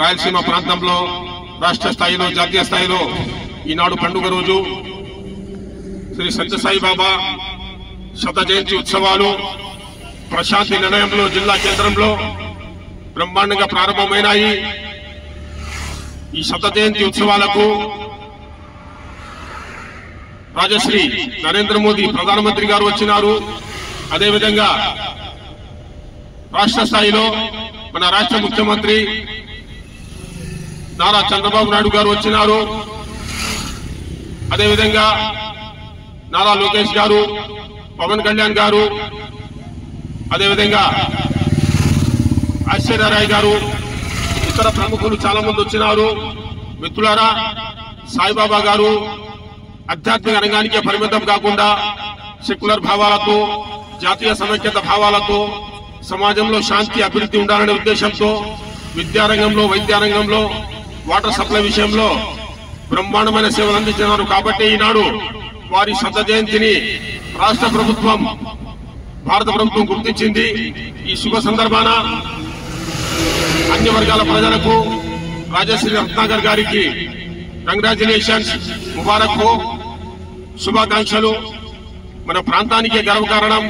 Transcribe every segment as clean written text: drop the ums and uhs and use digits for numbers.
రాయలసీమ ప్రాంతంలో రాష్ట్ర స్థాయిలో జాతీయ స్థాయిలో ఈనాడు పండుగ రోజు శ్రీ సత్యసాయిబాబా శత జయంతి ఉత్సవాలు ప్రశాంతి నిలయంలో జిల్లా కేంద్రంలో బ్రహ్మాండంగా ప్రారంభమైనాయి. ఈ శత జయంతి ఉత్సవాలకు రాజశ్రీ నరేంద్ర మోదీ ప్రధానమంత్రి గారు వచ్చినారు. అదేవిధంగా రాష్ట్ర స్థాయిలో మన రాష్ట్ర ముఖ్యమంత్రి నారా చంద్రబాబు నాయుడు గారు వచ్చినారు. అదేవిధంగా నారా లోకేష్ గారు, పవన్ కళ్యాణ్ గారు, అదేవిధంగా ఐశ్వర్యరాయ్ గారు, ఇతర ప్రముఖులు చాలా మంది వచ్చినారు. మిత్రులారా, సాయిబాబా గారు ఆధ్యాత్మిక రంగానికే పరిమితం కాకుండా సెక్యులర్ భావాలతో, జాతీయ సమైక్యత భావాలతో సమాజంలో శాంతి అభివృద్ధి ఉండాలనే ఉద్దేశంతో విద్యారంగంలో, వైద్యారంగంలో, వాటర్ సప్లై విషయంలో బ్రహ్మాండమైన సేవలు అందించినారు. కాబట్టి ఈనాడు వారి శత జయంతిని రాష్ట్ర ప్రభుత్వం, భారత ప్రభుత్వం గుర్తించింది. ఈ శుభ సందర్భాన అన్ని వర్గాల ప్రజలకు రాజశ్రీ రత్నాకర్ గారికి కంగ్రాచులేషన్స్, ముబారక్ హో, శుభాకాంక్షలు. మన ప్రాంతానికే గర్వకారణం,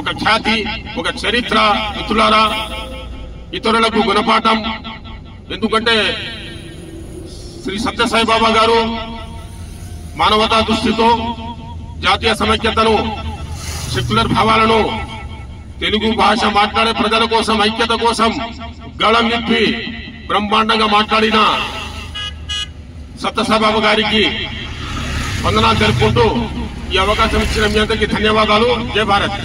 ఒక ఖ్యాతి, ఒక చరిత్ర. మిత్రులారా, ఇతరులకు గుణపాఠం. ఎందుకంటే శ్రీ సత్యసాయిబాబా గారు మానవతా దృష్టితో జాతీయ సమైక్యతను, సెక్యులర్ భావాలను, తెలుగు భాష మాట్లాడే ప్రజల కోసం, ఐక్యత కోసం గళం విప్పి బ్రహ్మాండంగా మాట్లాడిన సత్యసాయిబాబా గారికి వందనాలు తెలుపుకుంటూ ఈ అవకాశం ఇచ్చిన మీ అందరికీ ధన్యవాదాలు. జై భారత్.